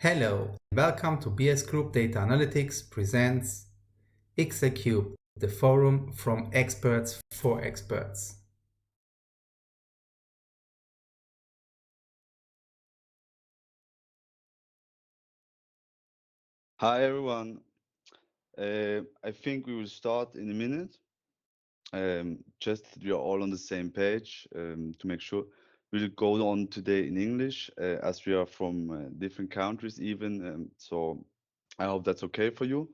Hello, welcome to BS Group Data Analytics presents XLCubed, the forum from experts for experts. Hi everyone. I think we will start in a minute. Just that we are all on the same page to make sure. We'll go on today in English as we are from different countries even. So I hope that's okay for you.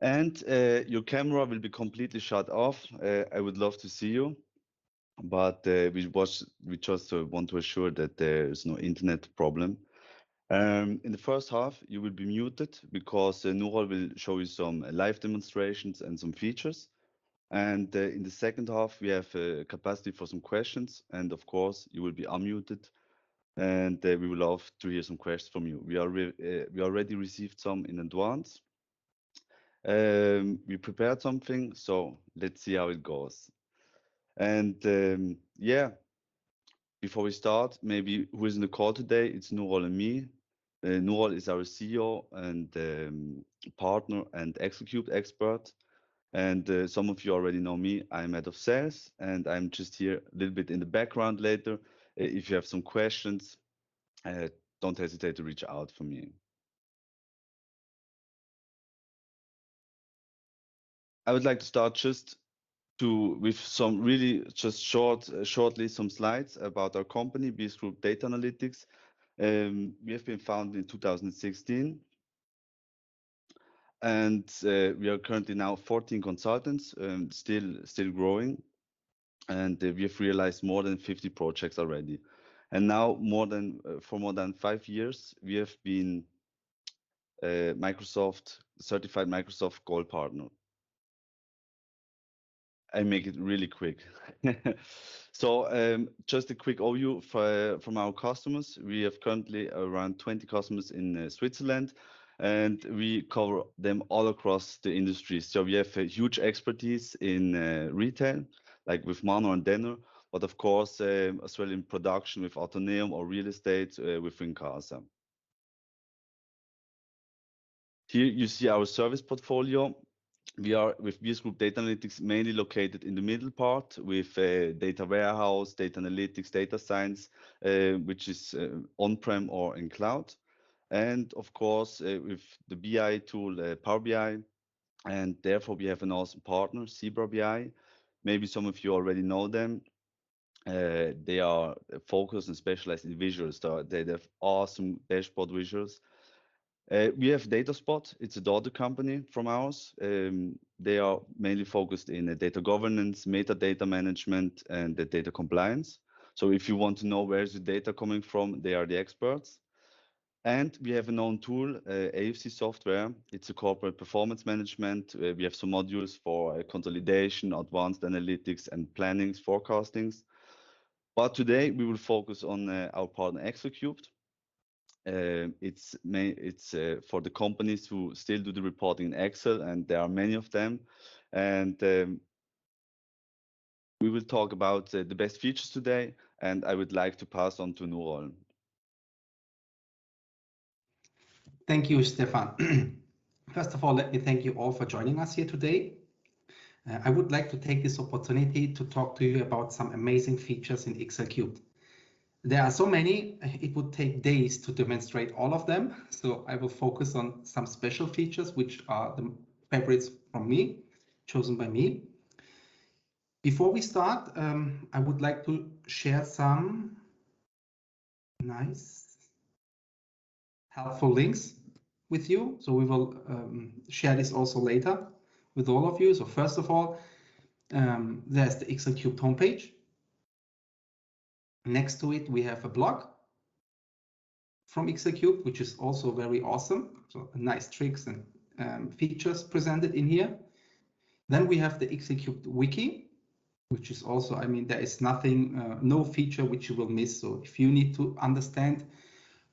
And your camera will be completely shut off. I would love to see you, but we just want to assure that there is no internet problem. In the first half, you will be muted because Nural will show you some live demonstrations and some features. And in the second half, we have capacity for some questions. And of course, you will be unmuted. And we would love to hear some questions from you. We already received some in advance. We prepared something, so let's see how it goes. And yeah, before we start, maybe who is in the call today? It's Nural and me. Nural is our CEO and partner and XLCubed expert. And some of you already know me. I'm head of sales, and I'm just here a little bit in the background later. If you have some questions, don't hesitate to reach out for me. I would like to start with some really just shortly some slides about our company, BS Group Data Analytics. We have been founded in 2016. And we are currently now 14 consultants, still growing, and we have realized more than 50 projects already. And now for more than 5 years, we have been certified Microsoft Gold Partner. I make it really quick. So just a quick overview from our customers. We have currently around 20 customers in Switzerland, and we cover them all across the industry. So we have a huge expertise in retail, like with Manor and Denner, but of course as well in production with Autoneum or real estate with Wincasa. Here you see our service portfolio. We are with BS Group Data Analytics mainly located in the middle part with data warehouse, data analytics, data science, which is on-prem or in cloud. And of course, with the BI tool, Power BI, and therefore we have an awesome partner, Zebra BI. Maybe some of you already know them. They are focused and specialized in visuals. They have awesome dashboard visuals. We have DataSpot. It's a daughter company from ours. They are mainly focused in data governance, metadata management, and the data compliance. So if you want to know where is the data coming from, they are the experts. And we have a known tool, AFC software. It's a corporate performance management. We have some modules for consolidation, advanced analytics, and plannings, forecastings. But today we will focus on our partner XLCubed. It's for the companies who still do the reporting in Excel, and there are many of them. And we will talk about the best features today, and I would like to pass on to Nural. Thank you, Stefan. First of all, let me thank you all for joining us here today. I would like to take this opportunity to talk to you about some amazing features in XLCubed. There are so many, it would take days to demonstrate all of them. So I will focus on some special features, which are the favorites from me, chosen by me. Before we start, I would like to share some nice, helpful links with you. So we will share this also later with all of you. So first of all, there's the XLCubed homepage. Next to it, we have a blog from XLCubed, which is also very awesome. So nice tricks and features presented in here. Then we have the XLCubed wiki, which is also, I mean, there is nothing, no feature which you will miss. So if you need to understand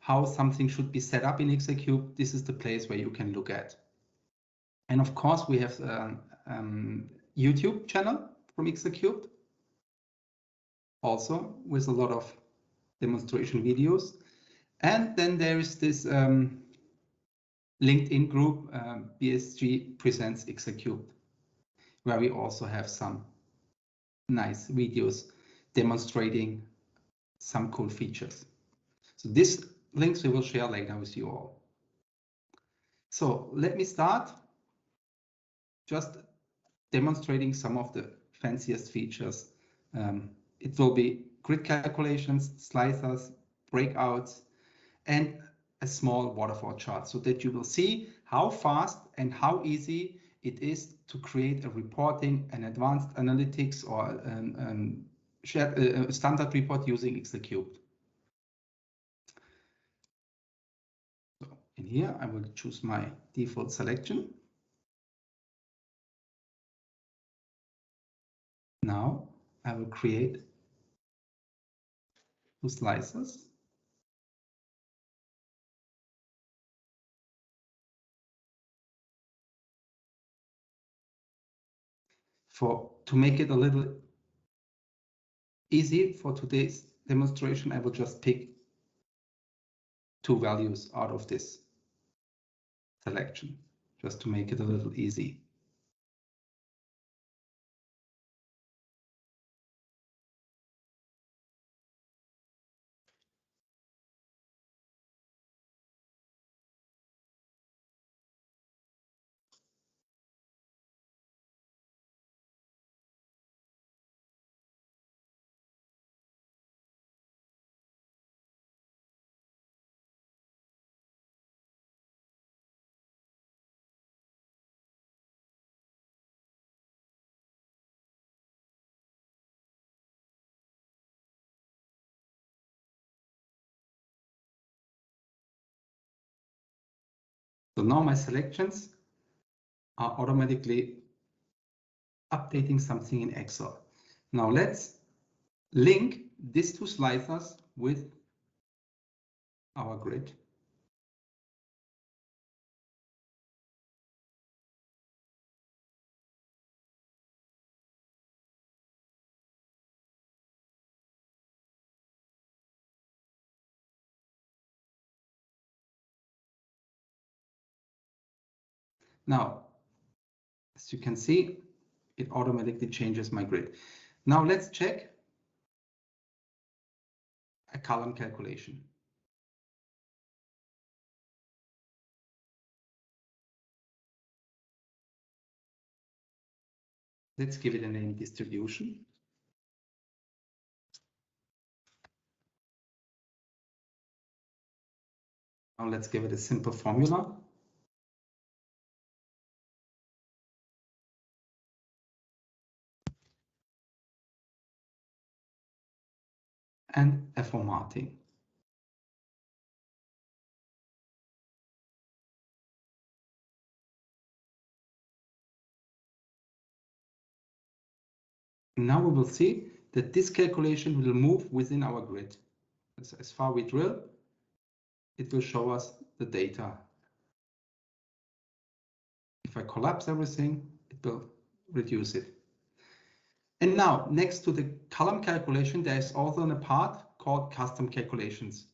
how something should be set up in XLCubed, this is the place where you can look at. And of course, we have YouTube channel from XLCubed, also with a lot of demonstration videos. And then there is this LinkedIn group, BSG Presents XLCubed, where we also have some nice videos demonstrating some cool features. So these links we will share later with you all. So let me start just demonstrating some of the fanciest features. It will be grid calculations, slicers, breakouts, and a small waterfall chart so that you will see how fast and how easy it is to create a reporting, an advanced analytics, or a standard report using XLCubed. So in here, I will choose my default selection. Now I will create 2 slices. To make it a little easy for today's demonstration, I will just pick 2 values out of this selection, just to make it a little easy. So now my selections are automatically updating something in Excel. Now let's link these 2 slicers with our grid. Now, as you can see, it automatically changes my grid. Now let's check a column calculation. Let's give it a name, distribution. Now let's give it a simple formula. And a formatting. Now we will see that this calculation will move within our grid. As far we drill, it will show us the data. If I collapse everything, it will reduce it. And now, next to the column calculation, there is also a part called custom calculations.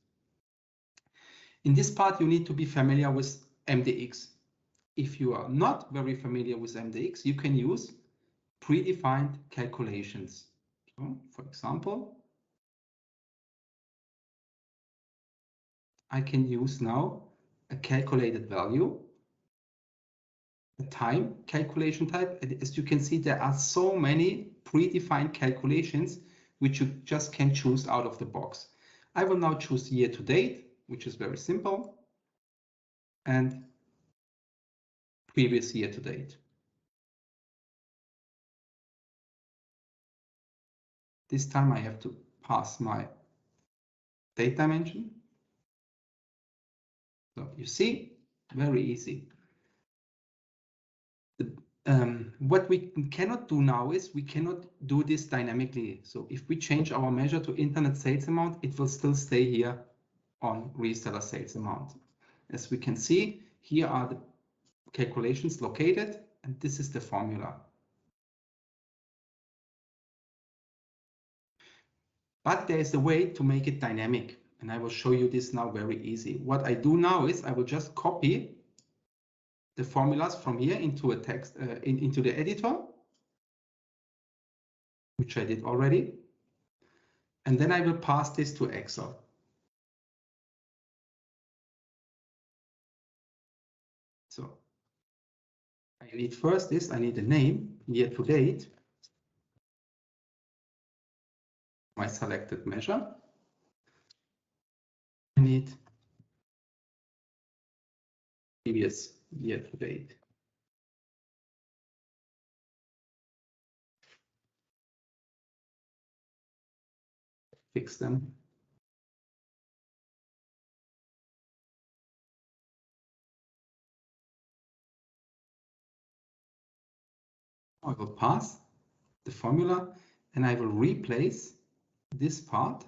In this part, you need to be familiar with MDX. If you are not very familiar with MDX, you can use predefined calculations. So, for example, I can use now a calculated value, a time calculation type. And as you can see, there are so many predefined calculations which you just can choose out of the box. I will now choose year to date, which is very simple, and previous year to date. This time I have to pass my date dimension. So you see, very easy. What we cannot do now is we cannot do this dynamically. So if we change our measure to internet sales amount, it will still stay here on reseller sales amount. As we can see, here are the calculations located, and this is the formula. But there is a way to make it dynamic, and I will show you this now very easy. What I do now is I will just copy the formulas from here into a text into the editor, which I did already. And then I will pass this to Excel. So I need first this, I need a name, year to date, my selected measure. I need previous year to date. Fix them. I will pass the formula and I will replace this part .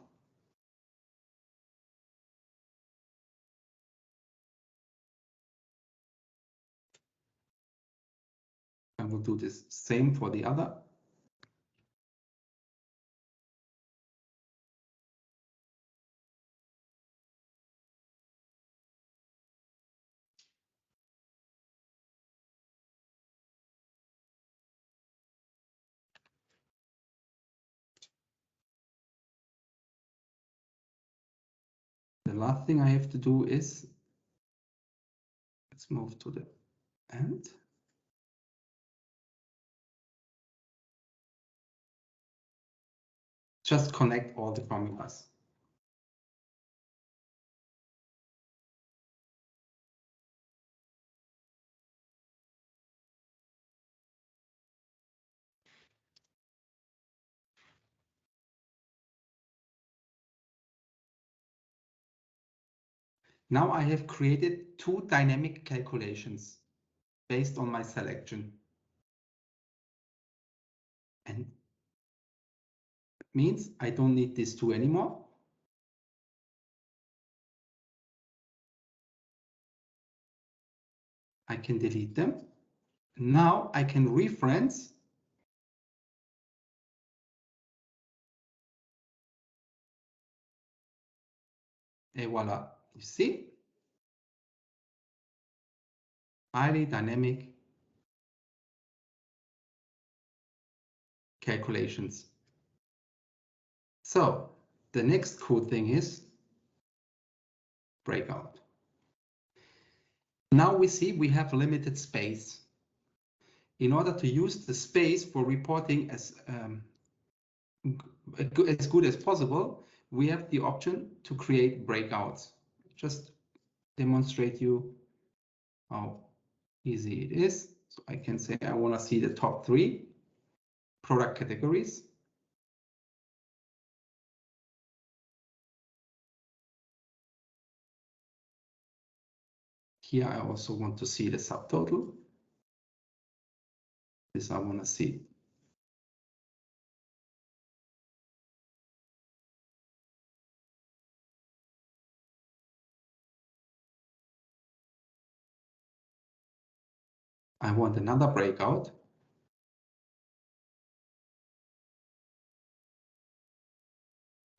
I will do this same for the other. The last thing I have to do is, let's move to the end. Just connect all the formulas. Now I have created two dynamic calculations based on my selection. And it means I don't need these two anymore. I can delete them. Now I can reference . Et voila, you see? Highly dynamic calculations. So the next cool thing is breakout. Now we see we have limited space. In order to use the space for reporting as good as possible, we have the option to create breakouts. Just demonstrate you how easy it is. So I can say I want to see the top 3 product categories. Here I also want to see the subtotal. This I want to see. I want another breakout.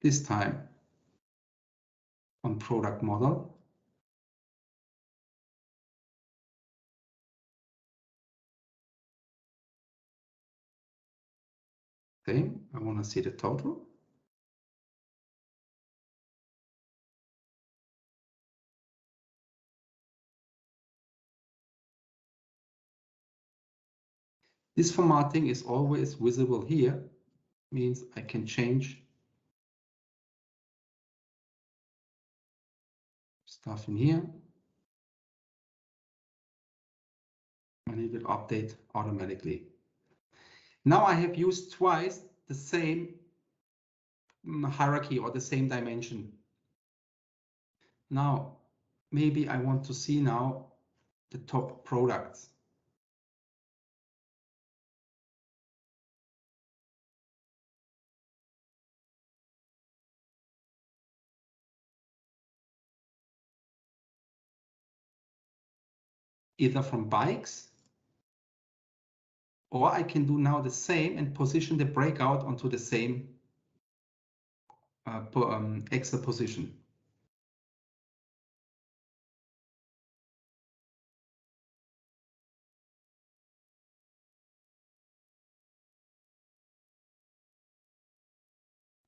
This time on product model. Okay, I want to see the total. This formatting is always visible here, means I can change stuff in here. And it will update automatically. Now I have used twice the same hierarchy or the same dimension. Now, maybe I want to see now the top products. Either from bikes, or I can do now the same and position the breakout onto the same Excel position.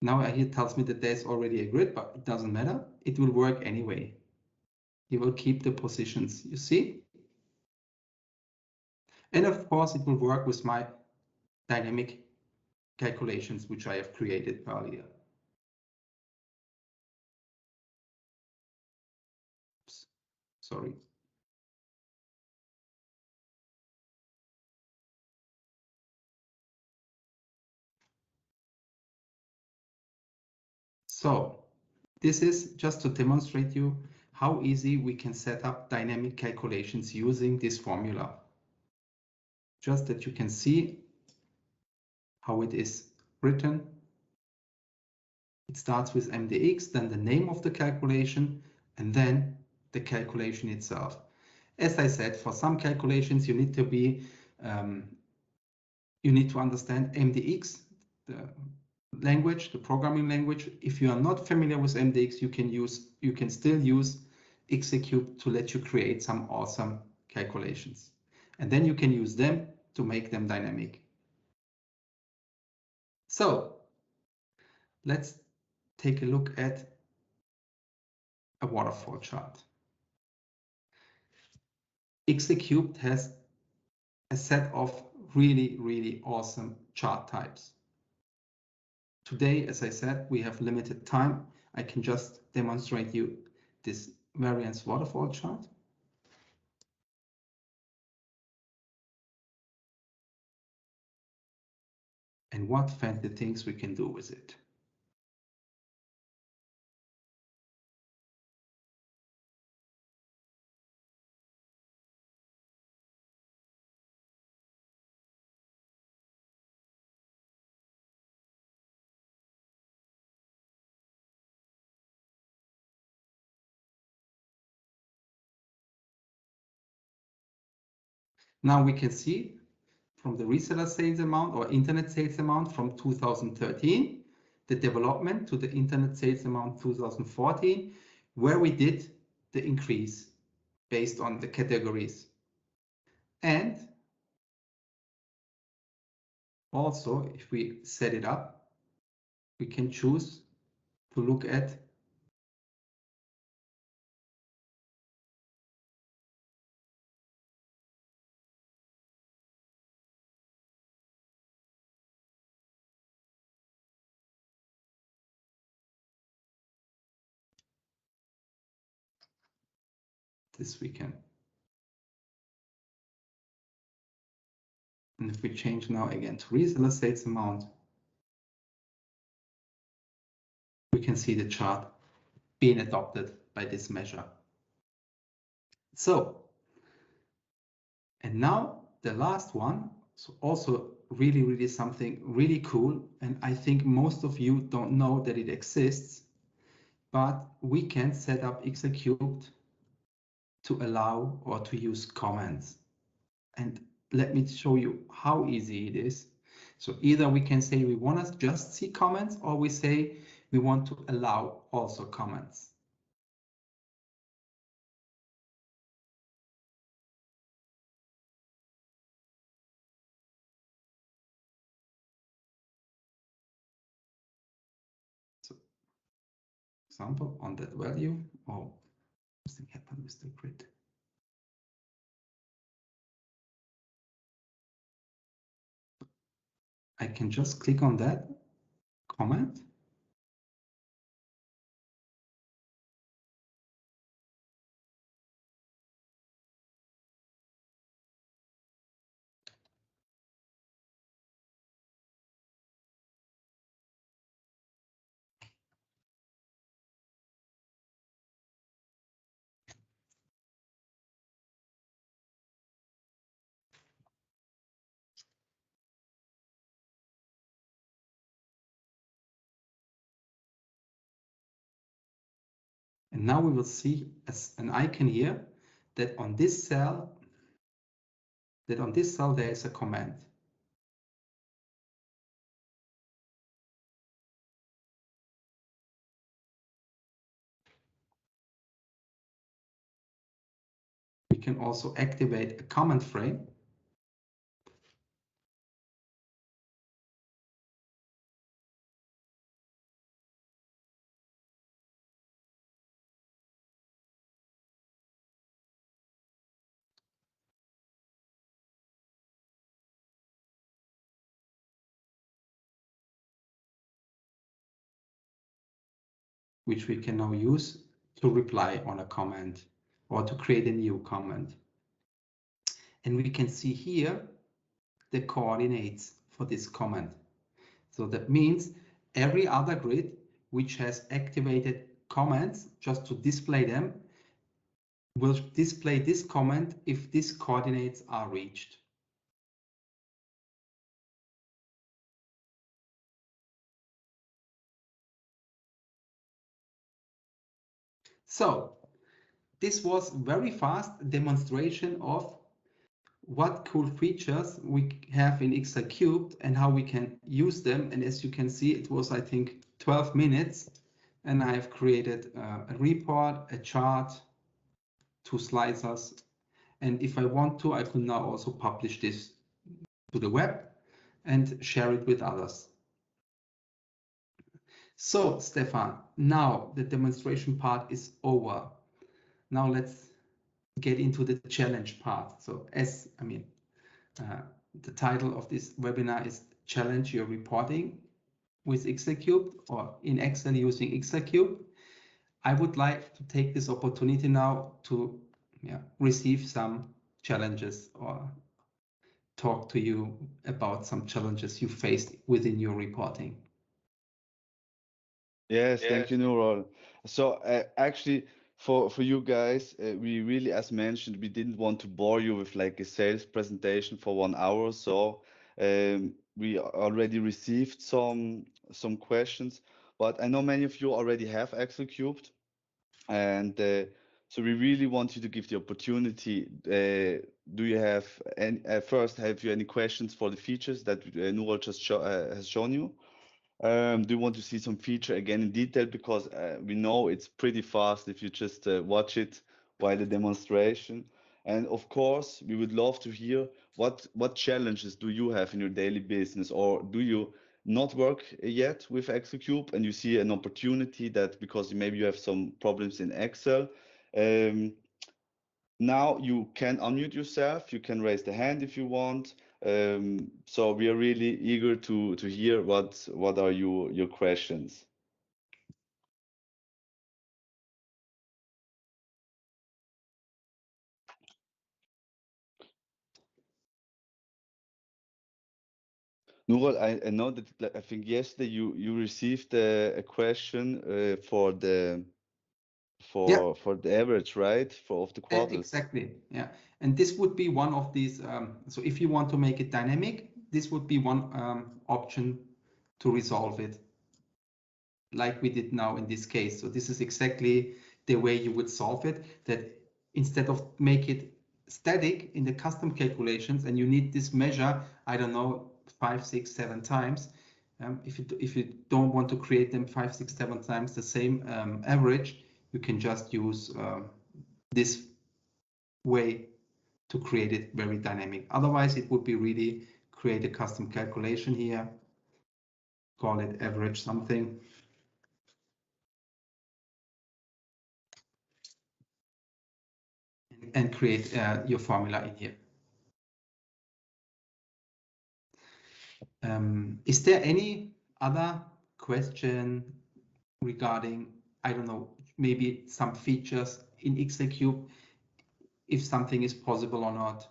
Now here tells me that there's already a grid, but it doesn't matter. It will work anyway. It will keep the positions, you see? And of course, it will work with my dynamic calculations, which I have created earlier. Oops, sorry. So this is just to demonstrate you how easy we can set up dynamic calculations using this formula. Just that you can see how it is written. It starts with MDX, then the name of the calculation, and then the calculation itself. As I said, for some calculations you need to be you need to understand MDX, the language, the programming language. If you are not familiar with MDX, you can still use XLCubed to let you create some awesome calculations. And then you can use them to make them dynamic. So let's take a look at a waterfall chart. XLCubed has a set of really awesome chart types. Today, as I said, we have limited time. I can just demonstrate you this variance waterfall chart. And what fancy things we can do with it. Now we can see from the reseller sales amount or internet sales amount from 2013, the development to the internet sales amount 2014, where we did the increase based on the categories. And also, if we set it up, we can choose to look at this weekend. And if we change now again to reseller sales amount, we can see the chart being adopted by this measure. So, and now the last one, so also really something really cool. And I think most of you don't know that it exists, but we can set up XLCubed to allow or to use comments. And let me show you how easy it is. So either we can say we want to just see comments, or we say we want to allow also comments. So, example on that value, oh, something happened with the grid. I can just click on that comment. And now we will see as an icon here that on this cell, there is a comment. We can also activate a comment frame. which we can now use to reply on a comment or to create a new comment. And we can see here the coordinates for this comment. So that means every other grid which has activated comments just to display them will display this comment if these coordinates are reached. So this was very fast demonstration of what cool features we have in XLCubed and how we can use them. And as you can see, it was, I think, 12 minutes. And I have created a report, a chart, 2 slicers. And if I want to, I could now also publish this to the web and share it with others. So, Stefan, now the demonstration part is over. Now let's get into the challenge part. So the title of this webinar is Challenge Your Reporting with XLCubed or in Excel using XLCubed. I would like to take this opportunity now to receive some challenges or talk to you about some challenges you faced within your reporting. Yes, thank you, Nurul. So actually, for you guys, we really, as mentioned, we didn't want to bore you with like a sales presentation for 1 hour or so. We already received some questions, but I know many of you already have XLCubed, and so we really want you to give the opportunity. Do you have any? First, have you any questions for the features that Nurul just has shown you? Do you want to see some feature again in detail? Because we know it's pretty fast if you just watch it while the demonstration. And of course, we would love to hear what challenges do you have in your daily business, or do you not work yet with XLCubed and you see an opportunity that because maybe you have some problems in Excel. Now you can unmute yourself, you can raise the hand if you want. So we are really eager to hear what are your questions. Nurul, I know that I think yesterday you received a question for the average, right? Of the quarters. Exactly. Yeah. And this would be one of these. So if you want to make it dynamic, this would be one option to resolve it, like we did now in this case. So this is exactly the way you would solve it, that instead of make it static in the custom calculations and you need this measure, I don't know, 5, 6, 7 times. If you don't want to create them 5, 6, 7 times the same average, you can just use this way to create it very dynamic. Otherwise, it would be really create a custom calculation here, call it average something. And create your formula in here. Is there any other question regarding, I don't know, maybe some features in XLCubed, if something is possible or not,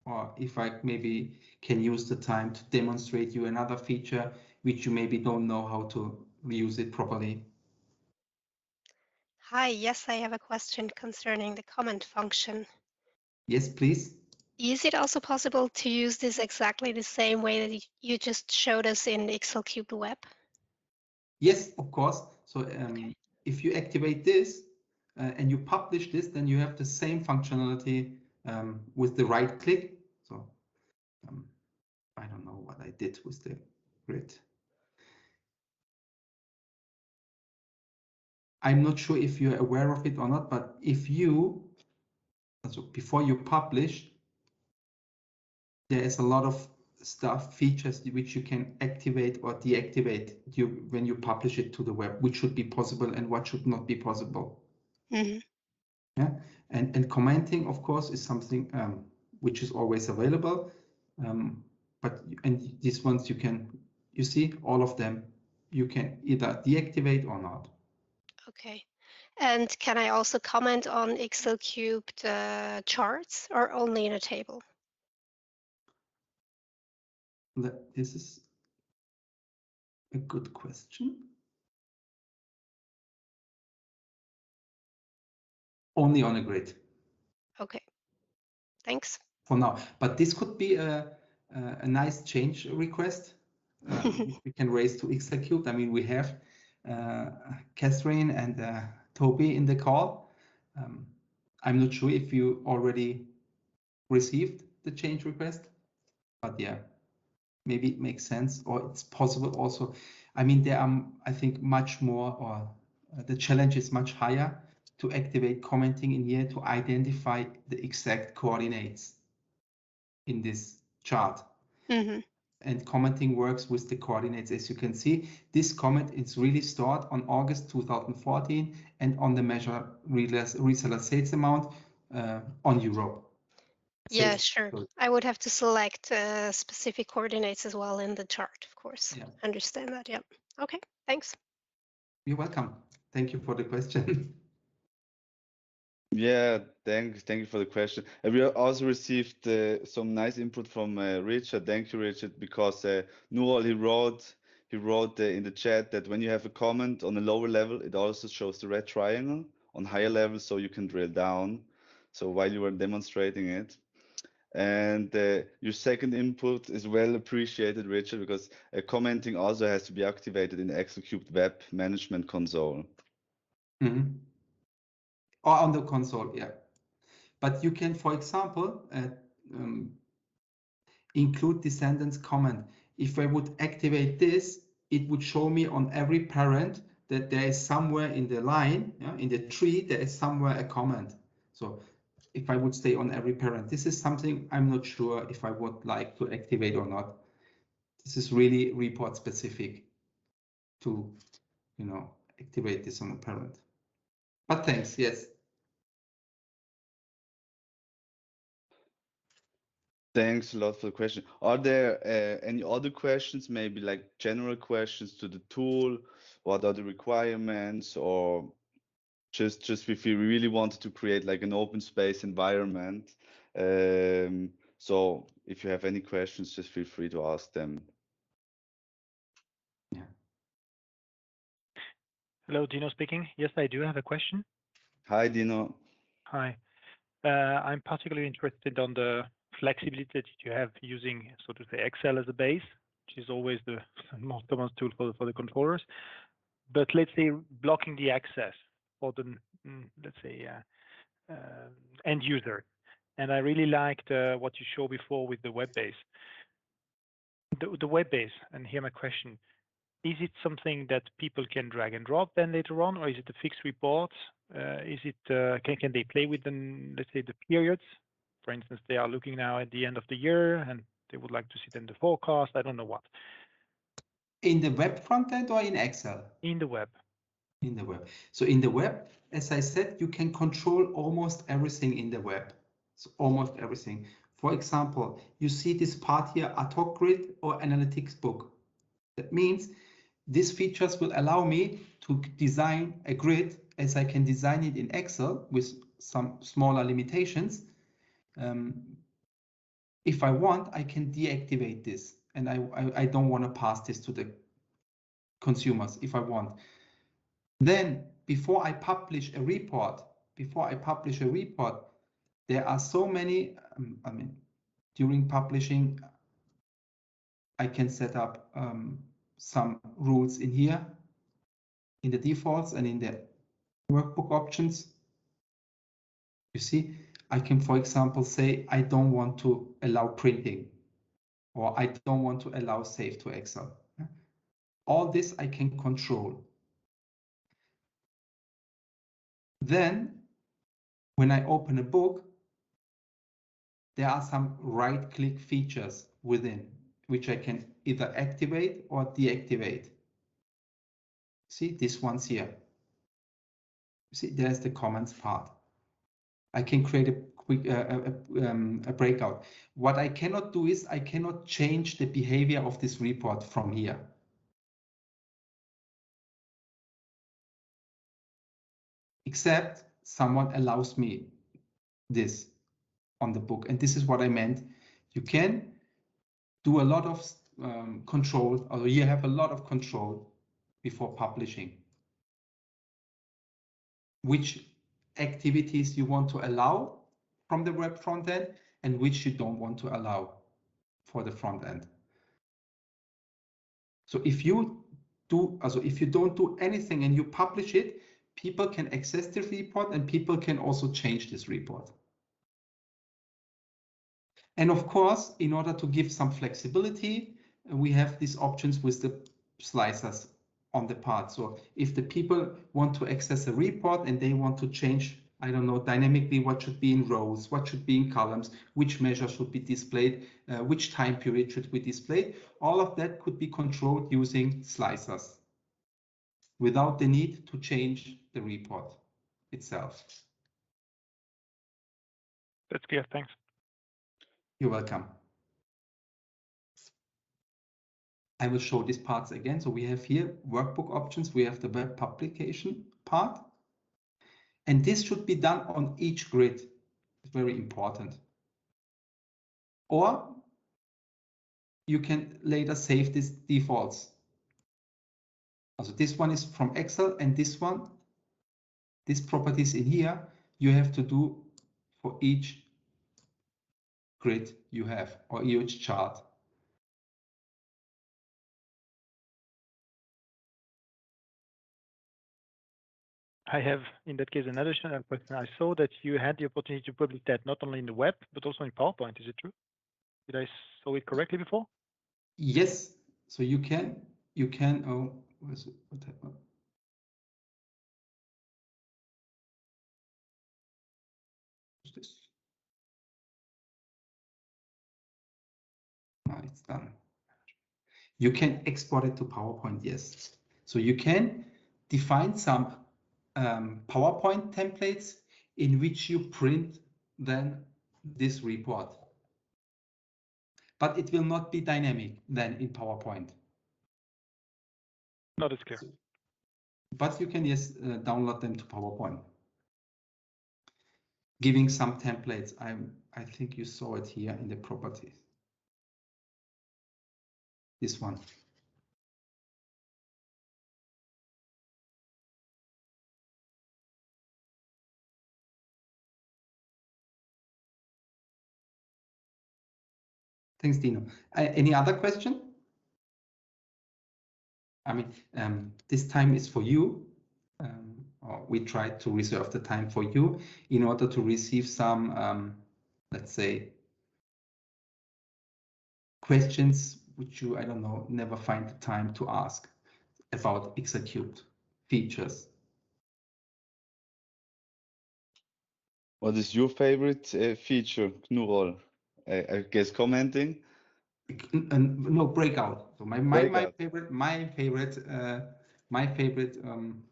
or if I maybe can use the time to demonstrate you another feature which you maybe don't know how to use it properly? Hi, yes, I have a question concerning the comment function. Yes, please. Is it also possible to use this exactly the same way that you just showed us in XLCubed Web? Yes, of course. So if you activate this and you publish this, then you have the same functionality with the right click. So I don't know what I did with the grid. I'm not sure if you're aware of it or not, but if you, so before you publish, there is a lot of stuff, features which you can activate or deactivate when you publish it to the web, which should be possible and what should not be possible. Mm-hmm. Yeah, and commenting, of course, is something which is always available. But these ones you see all of them, you can either deactivate or not. Okay. And can I also comment on XLCubed charts or only in a table? This is a good question. Only on a grid. Okay. Thanks. For now, but this could be a nice change request we can raise to XLCubed. I mean, we have Catherine and Toby in the call. I'm not sure if you already received the change request, but yeah, maybe it makes sense, or it's possible also. I mean, there are, I think, much more, or the challenge is much higher to activate commenting in here to identify the exact coordinates in this chart. Mm-hmm. And commenting works with the coordinates. As you can see, this comment is really stored on August 2014 and on the measure reseller sales amount on Europe. Yeah, sure. I would have to select specific coordinates as well in the chart, of course. Yeah. Understand that, yeah. Okay, thanks. You're welcome. Thank you for the question. Yeah, thank you for the question. And we also received some nice input from Richard. Thank you, Richard, because Newell, he wrote in the chat that when you have a comment on a lower level, it also shows the red triangle on higher levels, so you can drill down. So while you were demonstrating it. And your second input is well appreciated, Richard, because commenting also has to be activated in the XLCubed Web Management Console. Mm-hmm. Or on the console, yeah. But you can, for example, include descendants comment. If I would activate this, it would show me on every parent that there is somewhere in the line, in the tree, there is somewhere a comment. So if I would stay on every parent, this is something I'm not sure if I would like to activate or not. This is really report specific to, activate this on a parent. But thanks, yes. Thanks a lot for the question. Are there any other questions, maybe like general questions to the tool? What are the requirements, or just if you really wanted to create like an open space environment? So if you have any questions, just feel free to ask them. Yeah. Hello, Dino speaking. Yes, I do have a question. Hi, Dino. Hi. I'm particularly interested on the flexibility that you have using, so to say, Excel as a base, which is always the most common tool for the controllers. But let's say blocking the access for the, let's say, end user. And I really liked what you showed before with the web base. The web base, and here my question, is it something that people can drag and drop then later on, or is it a fixed report? Is it can they play with them, let's say, the periods? For instance, they are looking now at the end of the year and they would like to see then the forecast. I don't know what. In the web frontend or in Excel? In the web. In the web. So in the web, as I said, you can control almost everything in the web. So almost everything. For example, you see this part here, ad hoc grid or analytics book. That means these features will allow me to design a grid as I can design it in Excel with some smaller limitations. If I want, I can deactivate this, and I don't want to pass this to the consumers if I want. Then before I publish a report, there are so many, during publishing, I can set up some rules in here, in the defaults and in the workbook options. You see, I can, for example, say I don't want to allow printing, or I don't want to allow save to Excel. All this I can control. Then, when I open a book, there are some right-click features within, which I can either activate or deactivate. See, these ones here. See, there's the comments part. I can create a quick a breakout. What I cannot do is I cannot change the behavior of this report from here. except someone allows me this on the book. And this is what I meant. You can do a lot of control, or you have a lot of control before publishing. Which activities you want to allow from the web front end and which you don't want to allow for the front end. So if you don't do anything and you publish it, people can access the report and people can also change this report. And of course, in order to give some flexibility, we have these options with the slicers on the part. So if the people want to access a report and they want to change, I don't know, dynamically what should be in rows, what should be in columns, which measure should be displayed, which time period should be displayed, all of that could be controlled using slicers without the need to change the report itself. That's clear, thanks. You're welcome. I will show these parts again. So we have here workbook options. We have the web publication part. And this should be done on each grid. It's very important. Or you can later save these defaults. So this one is from Excel, and this one, these properties in here, you have to do for each grid you have, or each chart. I have, in that case, an additional question. I saw that you had the opportunity to publish that not only in the web, but also in PowerPoint. Is it true? Did I saw it correctly before? Yes. So you can, oh, where's it? What happened? What's this? Now it's done. You can export it to PowerPoint, yes. So you can define some PowerPoint templates in which you print then this report. But it will not be dynamic then in PowerPoint. No, that's clear. But you can, yes, download them to PowerPoint. Giving some templates. I think you saw it here in the properties. This one. Thanks, Dino. Any other question? I mean, this time is for you. Or we try to reserve the time for you in order to receive some, let's say, questions which you, I don't know, never find the time to ask about XLCubed features. What is your favorite feature, Knurol? I guess commenting. No, breakout. So my favorite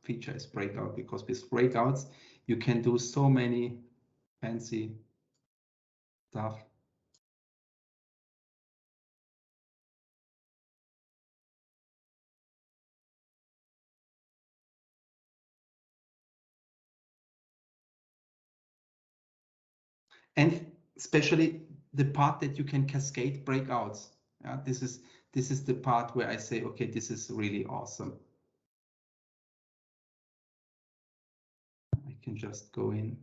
feature is breakout, because with breakouts you can do so many fancy stuff. And especially the part that you can cascade breakouts. This is the part where I say, okay, this is really awesome. I can just go in.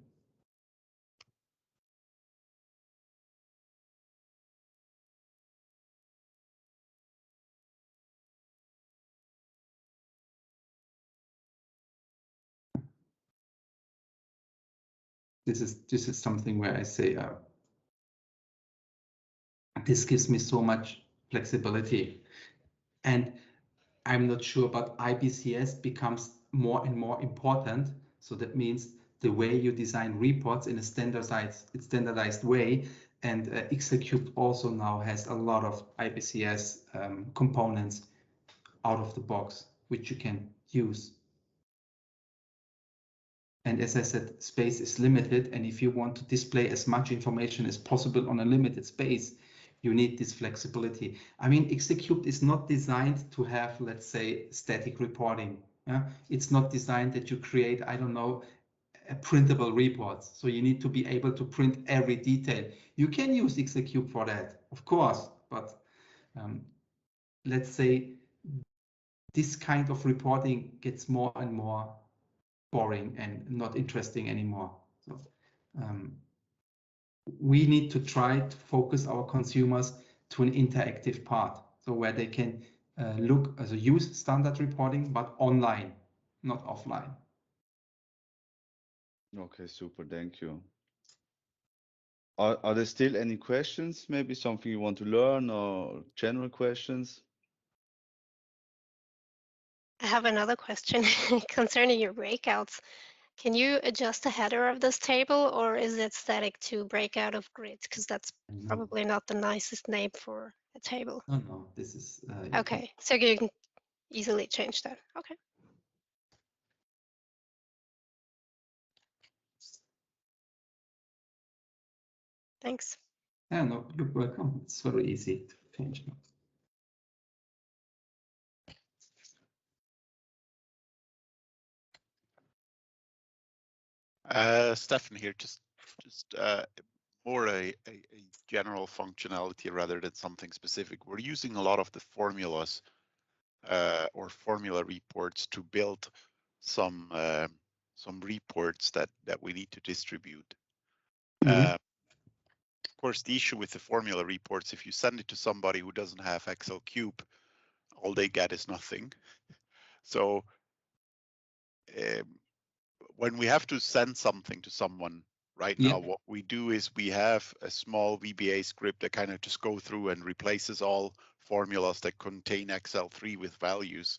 This is something where I say, this gives me so much flexibility. And I'm not sure, but IBCS becomes more and more important. So that means the way you design reports in a standardized way. And XLCubed also now has a lot of IBCS components out of the box, which you can use. And as I said, space is limited. And if you want to display as much information as possible on a limited space, you need this flexibility. I mean, XLCubed is not designed to have, let's say, static reporting. Yeah? It's not designed that you create, I don't know, printable reports. So you need to be able to print every detail. You can use XLCube for that, of course, but let's say this kind of reporting gets more and more boring and not interesting anymore. So we need to try to focus our consumers to an interactive part, so where they can use standard reporting, but online, not offline. Okay, super. Thank you. Are there still any questions? Maybe something you want to learn or general questions? I have another question concerning your breakouts. Can you adjust the header of this table, or is it static to breakout of grids? Because that's probably not the nicest name for a table. No, this is okay. So you can easily change that. Okay. Thanks. Yeah, no, you're welcome. It's very easy to change. Stefan here, just more a general functionality rather than something specific. We're using a lot of the formulas or formula reports to build some reports that we need to distribute. Of course, the issue with the formula reports, if you send it to somebody who doesn't have XLCube, all they get is nothing. So when we have to send something to someone right now, what we do is we have a small VBA script that kind of just go through and replaces all formulas that contain XL3 with values.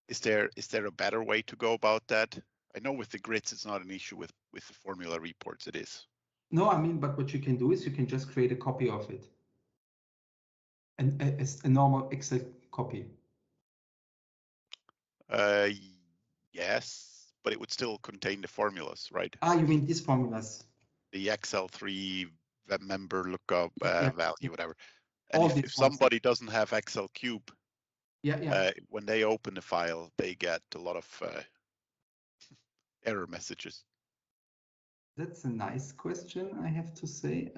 Is there a better way to go about that? I know with the grids, it's not an issue. With the formula reports, it is. No, I mean, but what you can do is you can just create a copy of it. And a normal Excel copy. Yes, but it would still contain the formulas, right? Ah, you mean these formulas? The XL3 member lookup value, whatever. All And if somebody doesn't have XLCube, when they open the file, they get a lot of error messages. That's a nice question, I have to say.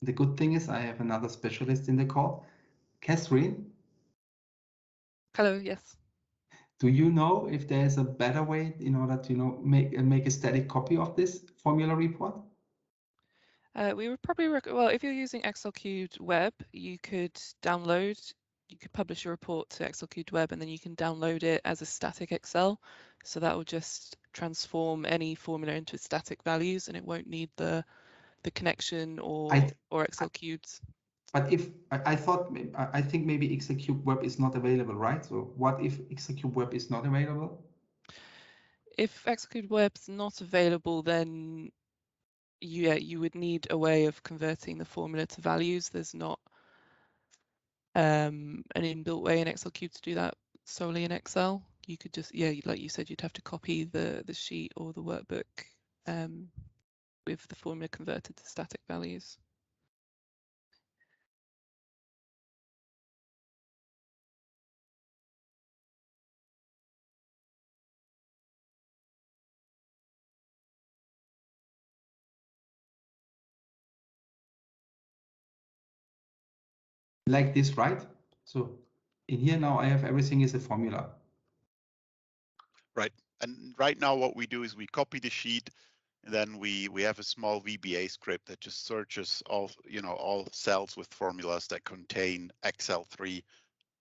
The good thing is I have another specialist in the call. Catherine? Hello, yes. Do you know if there's a better way in order to make a static copy of this formula report? We would probably well, if you're using XLCubed Web, you could publish your report to XLCubed Web, and then you can download it as a static Excel. So that will just transform any formula into static values, and it won't need the connection or XLCubed. But if I think maybe XLCubed Web is not available, right? So what if XLCubed Web is not available? If XLCubed Web's not available, then you would need a way of converting the formula to values. There's not an inbuilt way in XLCube to do that solely in Excel. You could just, like you said, you'd have to copy the sheet or the workbook with the formula converted to static values. Like this, right? So in here now I have everything is a formula. Right. And right now what we do is we copy the sheet, and then we have a small VBA script that just searches all cells with formulas that contain XL3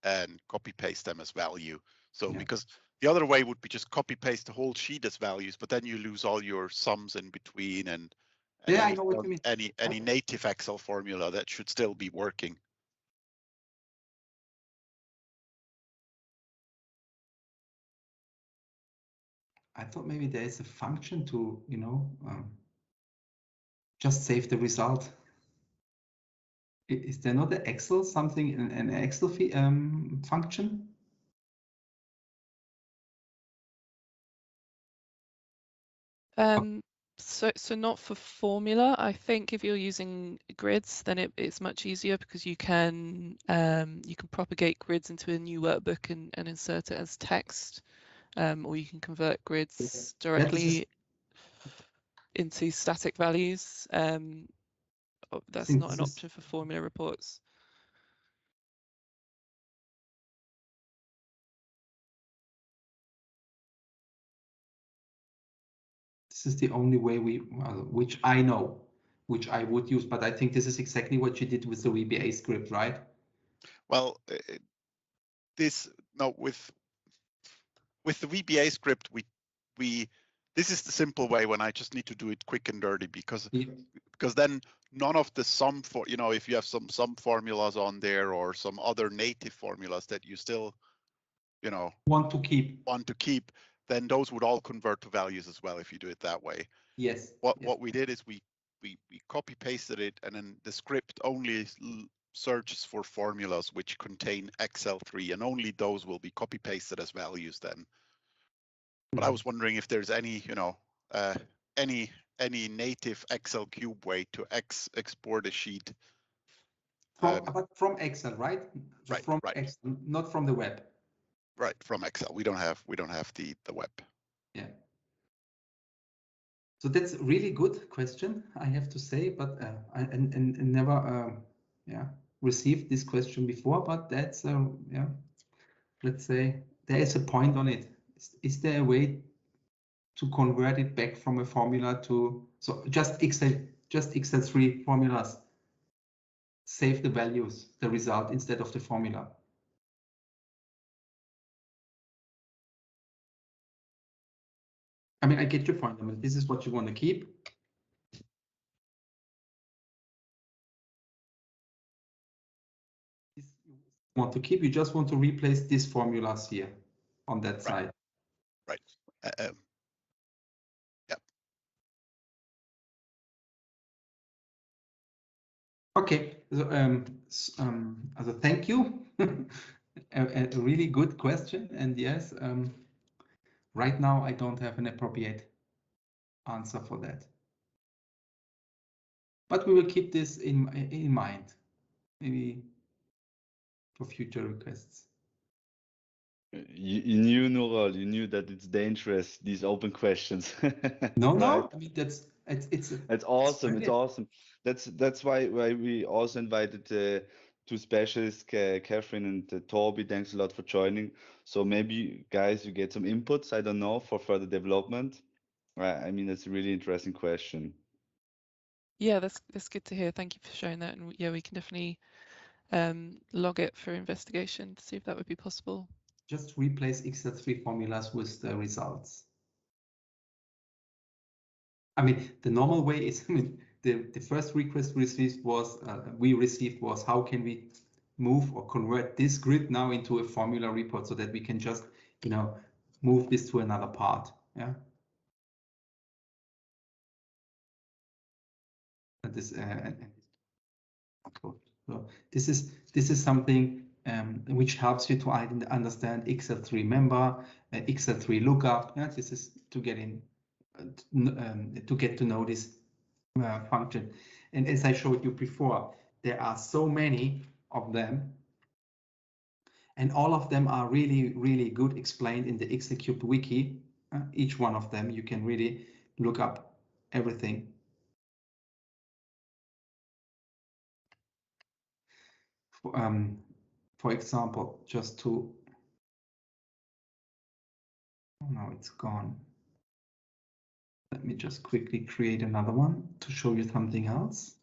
and copy paste them as value. So because the other way would be just copy paste the whole sheet as values, but then you lose all your sums in between, and I know what you mean. Any native Excel formula that should still be working. I thought maybe there is a function to, just save the result. Is there not an Excel an Excel function? So not for formula. I think if you're using grids, then it's much easier because you can propagate grids into a new workbook and insert it as text, or you can convert grids directly. into static values. That's not an option for formula reports. This is the only way which I know, which I would use, but I think this is exactly what you did with the VBA script, right? Well, with the VBA script, this is the simple way when I just need to do it quick and dirty, because then none of the sum for, if you have some formulas on there or some other native formulas that you still, want to keep, then those would all convert to values as well if you do it that way. Yes. What we did is we copy pasted it, and then the script only searches for formulas which contain XL3, and only those will be copy pasted as values then. But I was wondering if there's any, any native XLCube way to export a sheet. But from Excel, right? Right, from right. Excel, not from the web. Right, from Excel. We don't have the web. Yeah. So that's a really good question, I have to say, but I never received this question before. But that's let's say there is a point on it. Is there a way to convert it back from a formula to just Excel3 formulas? Save the values, the result instead of the formula. I mean, I get your point. I mean, this is what you want to keep. This you want to keep. You just want to replace these formulas here on that side. Right. Yeah. Okay. So, thank you. a really good question. And yes, right now I don't have an appropriate answer for that. But we will keep this in mind, maybe for future requests. You knew, Nural, you knew that it's dangerous, these open questions. No, right? no, I mean it's awesome. It's awesome. That's why we also invited two specialists, Catherine and Torby. Thanks a lot for joining. So maybe guys, you get some inputs, I don't know, for further development. I mean, that's a really interesting question. Yeah, that's good to hear. Thank you for sharing that. And yeah, we can definitely log it for investigation to see if that would be possible. Just replace Excel3 formulas with the results. I mean, the normal way is, I mean, the first request we received was how can we move or convert this grid now into a formula report so that we can just, move this to another part. Yeah. And this so this is something which helps you to understand Excel3 member, Excel3 lookup. Yeah, this is to get in to get to know this function. And as I showed you before, there are so many of them, and all of them are really, really good explained in the XLCubed wiki. Each one of them, you can really look up everything. For example, just to, oh no, it's gone. Let me just quickly create another one to show you something else.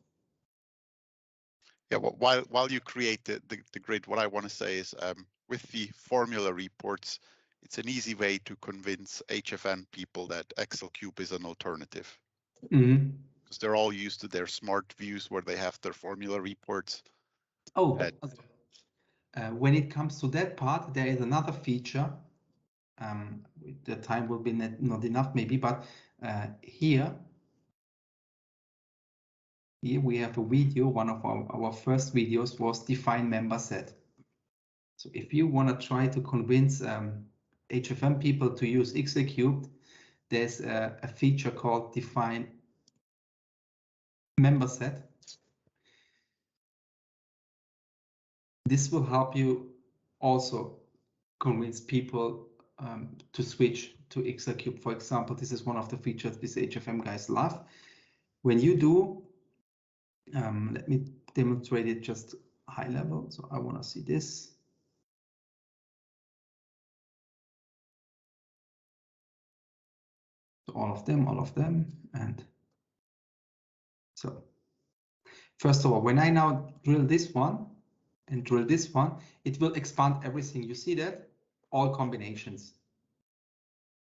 Yeah, well, while you create the grid, what I want to say is with the formula reports, it's an easy way to convince HFN people that XLCube is an alternative. Because they're all used to their smart views where they have their formula reports. Oh, when it comes to that part, there is another feature. The time will be not enough maybe, but here we have a video. One of our first videos was define member set. So if you want to try to convince HFM people to use XLCubed, there's a feature called define member set. This will help you also convince people to switch to XLCubed. For example, this is one of the features these HFM guys love. When you do, let me demonstrate it just high level. So I want to see this. So all of them, and so first of all, when I now drill this one and drill this one, it will expand everything. You see that? All combinations,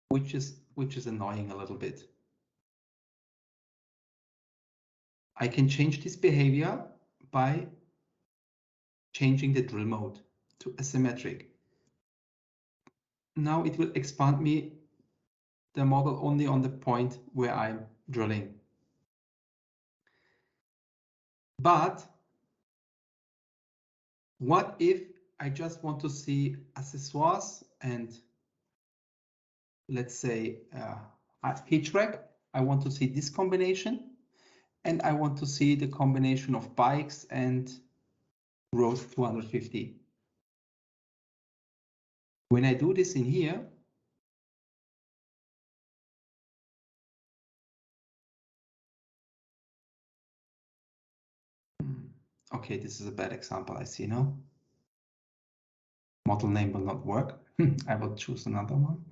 which is annoying a little bit. I can change this behavior by changing the drill mode to asymmetric. Now it will expand me the model only on the point where I'm drilling. But what if I just want to see accessoires and let's say pitch rack? I want to see this combination, and I want to see the combination of bikes and road 250. When I do this in here, okay, this is a bad example, I see now. Model name will not work. I will choose another one.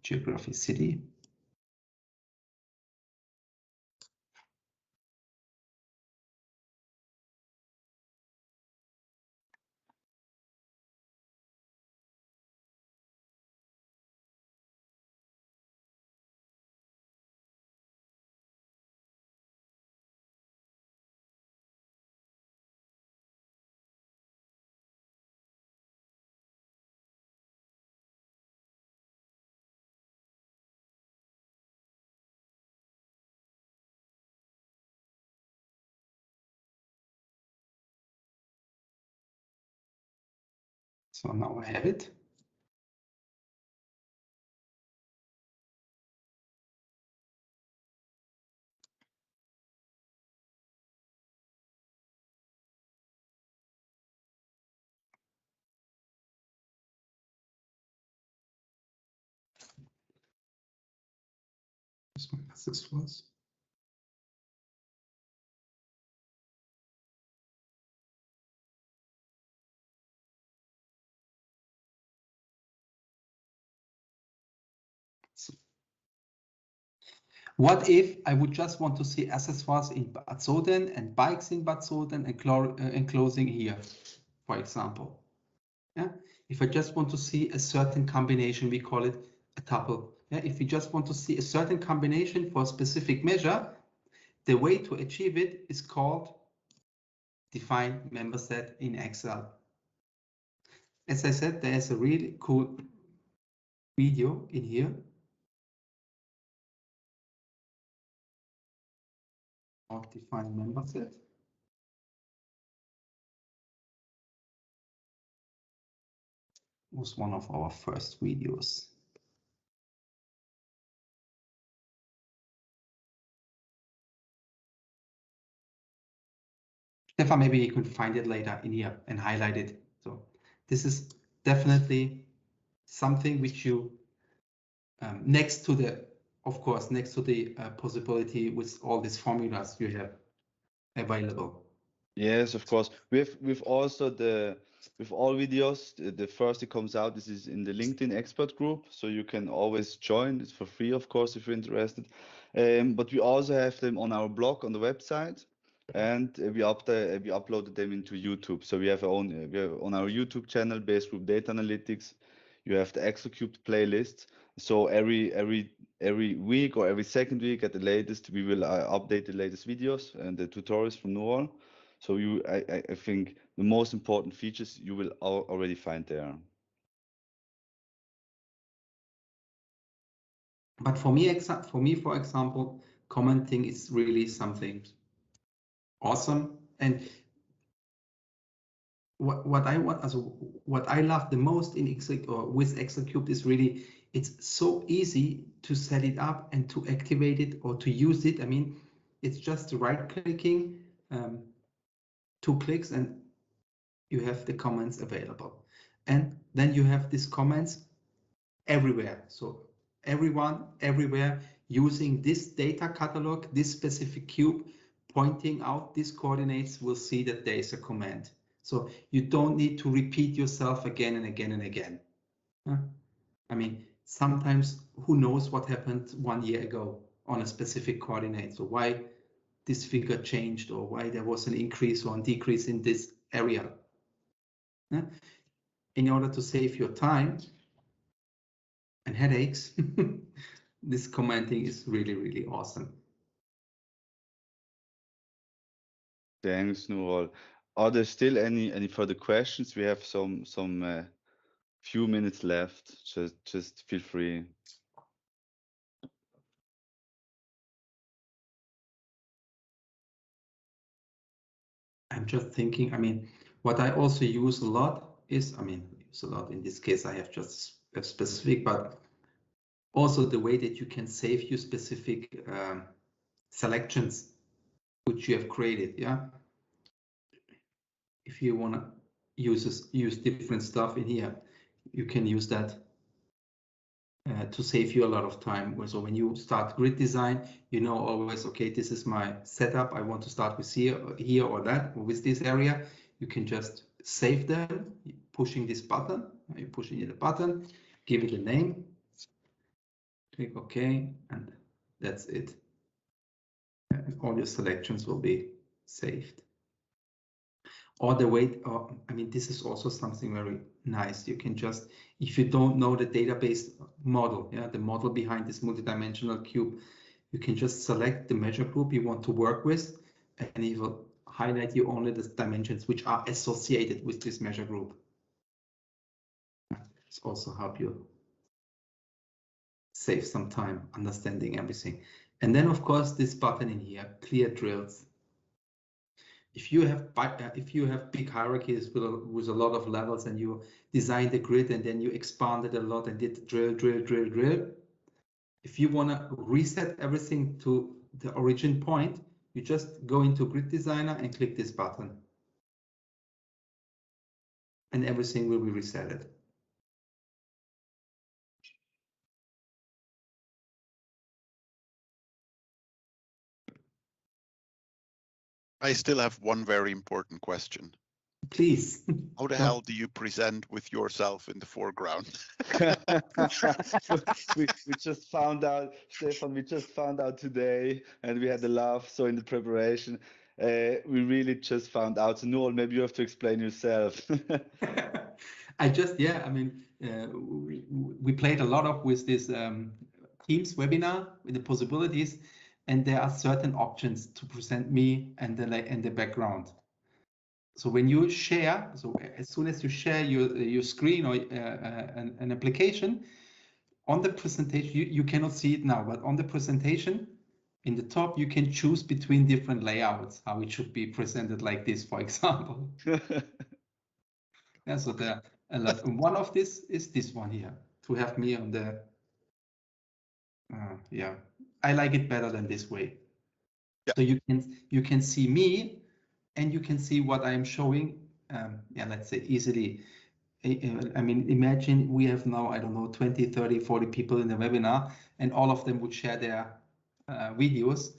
Geography city. So now I have it. This was. What if I would just want to see accessoires in Bad Soden and bikes in Bad Soden and enclosing here, for example? Yeah. If I just want to see a certain combination, we call it a tuple. Yeah. If we just want to see a certain combination for a specific measure, the way to achieve it is called define member set in Excel. As I said, there's a really cool video in here. Define member set. Was one of our first videos. Stefan, maybe you can find it later in here and highlight it. So this is definitely something which you, next to the, of course, next to the possibility with all these formulas you have available. Yes, of course. We've also with all videos, the first it comes out, this is in the LinkedIn expert group, so you can always join. It's for free, of course, if you're interested. But we also have them on our blog on the website, and we uploaded them into YouTube. So we have on our YouTube channel, BS Group Data Analytics. You have the XLCubed playlist. So every week or every second week at the latest, we will update the latest videos and the tutorials from now on. So I think the most important features you will already find there. But for me, for example, commenting is really something awesome. And what I love the most in Excel or with XLCubed is really it's so easy to set it up and to activate it or to use it. I mean, it's just right-clicking, 2 clicks, and you have the comments available. And then you have these comments everywhere. So everyone, everywhere using this data catalog, this specific cube, pointing out these coordinates will see that there is a command. So you don't need to repeat yourself again and again and again. I mean, sometimes who knows what happened 1 year ago on a specific coordinate. So why this figure changed or why there was an increase or a decrease in this area. In order to save your time and headaches, this commenting is really, really awesome. Thanks, Nurul. Are there still any further questions? We have some few minutes left. Just feel free. I'm just thinking, I mean, what I also use a lot is, I mean, use a lot in this case, I have just a specific, but also the way that you can save your specific selections which you have created. Yeah. If you want to use different stuff in here, you can use that to save you a lot of time. So when you start grid design, you know always, okay, this is my setup. I want to start with here or that, or with this area. You can just save them, pushing this button. You're pushing the button, give it a name, click OK, and that's it. And all your selections will be saved. Or the way, I mean, this is also something very nice. You can just, if you don't know the database model, yeah, the model behind this multidimensional cube, you can just select the measure group you want to work with, and it will highlight you only the dimensions which are associated with this measure group. It's also help you save some time understanding everything. And then, of course, this button in here, clear drills. If you have big hierarchies with a lot of levels and you design the grid and then you expand it a lot and did drill. If you want to reset everything to the origin point, you just go into Grid Designer and click this button. And everything will be resetted. I still have one very important question. Please. How the hell do you present with yourself in the foreground? we just found out, Stefan, we just found out today and we had a laugh. So in the preparation, we really just found out. So Noel, maybe you have to explain yourself. Yeah, I mean, we played a lot of with this Teams webinar with the possibilities, and there are certain options to present me and the background. So when you share, so as soon as you share your screen or an application, on the presentation, you cannot see it now, but on the presentation, in the top, you can choose between different layouts, how it should be presented like this, for example. Yeah, so there a lot. One of this is this one here, to have me on the, yeah, I like it better than this way. Yeah. So you can see me and you can see what I am showing. Yeah, let's say easily. I mean, imagine we have now, I don't know, 20, 30, 40 people in the webinar, and all of them would share their videos.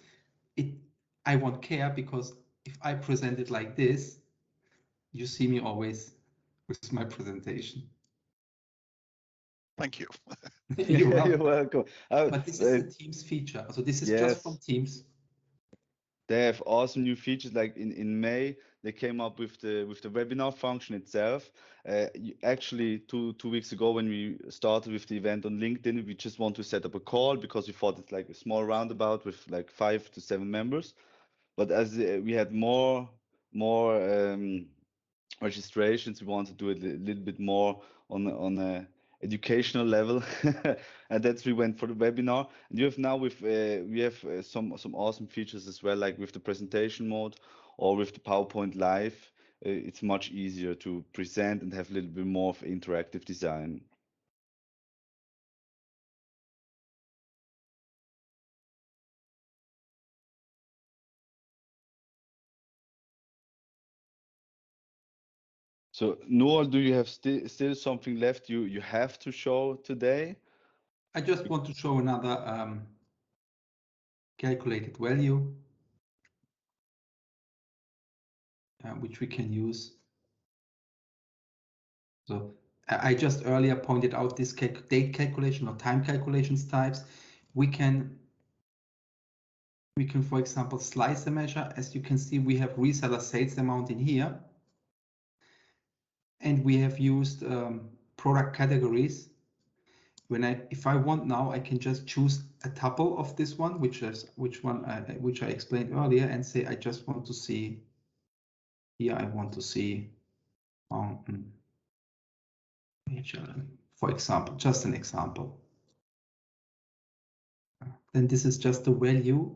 I won't care, because if I present it like this, you see me always with my presentation. Thank you. You're welcome. But this is the Teams feature. So this is just from Teams. They have awesome new features. Like in May, they came up with the webinar function itself. Actually, two weeks ago, when we started with the event on LinkedIn, we just want to set up a call because we thought it's like a small roundabout with like 5 to 7 members. But as we had more registrations, we want to do it a little bit more on a educational level, and that's we went for the webinar. And you have now with we have some awesome features as well, like with the presentation mode or with the PowerPoint Live. It's much easier to present and have a little bit more of interactive design. So Noor, do you have still something left you have to show today? I just want to show another calculated value, which we can use. So I just earlier pointed out this date calculation or time calculations types. We can, for example, slice the measure. As you can see, we have reseller sales amount in here. And we have used product categories. If I want now, I can just choose a tuple of this one, which I explained earlier, and say I just want to see here. I want to see for example, just an example. Then this is just the value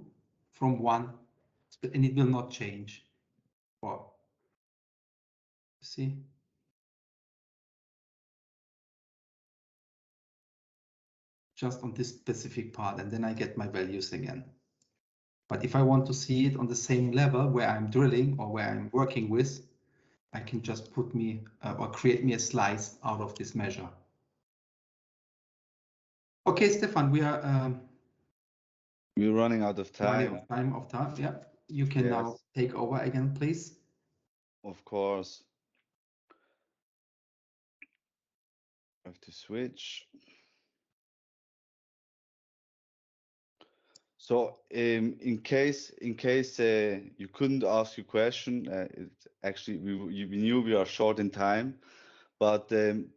from one, and it will not change. Wow. See. Just on this specific part, and then I get my values again. But if I want to see it on the same level where I'm drilling or where I'm working with, I can just put me or create me a slice out of this measure. Okay, Stefan, we're running out of time. Yeah, you can now take over again, please. Of course. I have to switch. So in case you couldn't ask your question, actually we knew we are short in time, but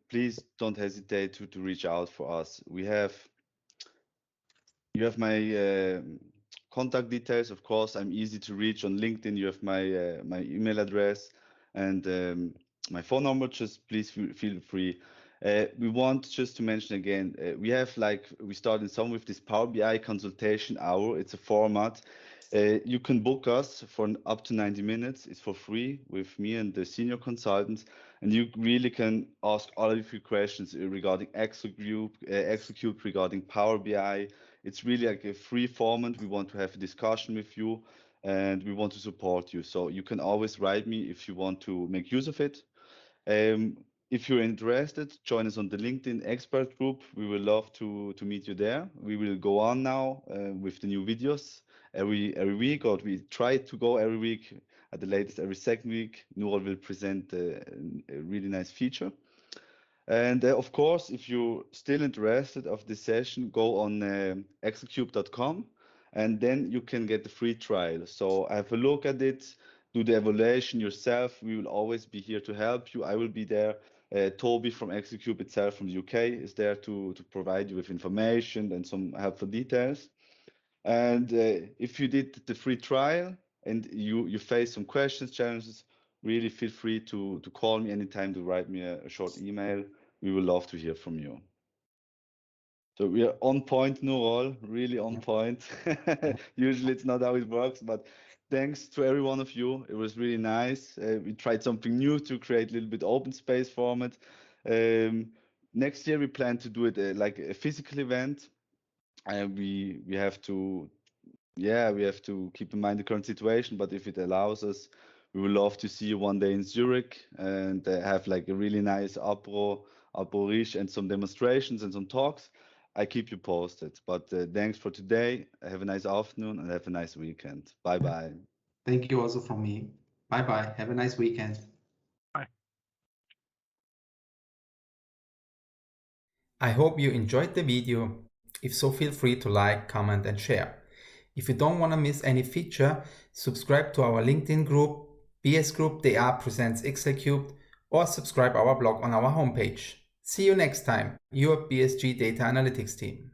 please don't hesitate to reach out for us. You have my contact details. Of course, I'm easy to reach on LinkedIn. You have my my email address and my phone number. Just please feel free. We want just to mention again, we started some with this Power BI consultation hour. It's a format. You can book us for up to 90 minutes. It's for free with me and the senior consultants, and you really can ask all of your questions regarding XLCubed, regarding Power BI. It's really like a free format. We want to have a discussion with you, and we want to support you. So you can always write me if you want to make use of it. If you're interested, join us on the LinkedIn expert group. We will love to meet you there. We will go on now with the new videos every week, or we try to go every week, at the latest every second week. Noor will present a really nice feature. And of course, if you're still interested of this session, go on XLCubed.com, and then you can get the free trial. So have a look at it, do the evaluation yourself. We will always be here to help you. I will be there. Toby from XLCubed itself from the UK is there to provide you with information and some helpful details. And if you did the free trial and you face some questions, challenges, really feel free to call me anytime, to write me a short email. We will love to hear from you. So we are on point, Nurul, really on point. Usually it's not how it works, but thanks to every one of you. It was really nice. We tried something new to create a little bit open space format. Next year we plan to do it like a physical event. We have to keep in mind the current situation, but if it allows us, we would love to see you one day in Zurich and have like a really nice apro riche and some demonstrations and some talks. I keep you posted. But thanks for today. Have a nice afternoon and have a nice weekend. Bye bye. Thank you also from me. Bye bye. Have a nice weekend. Bye. I hope you enjoyed the video. If so, feel free to like, comment and share. If you don't want to miss any feature, subscribe to our LinkedIn group, BS Group DA presents XLCubed, or subscribe our blog on our homepage. See you next time, your BSG Data Analytics team.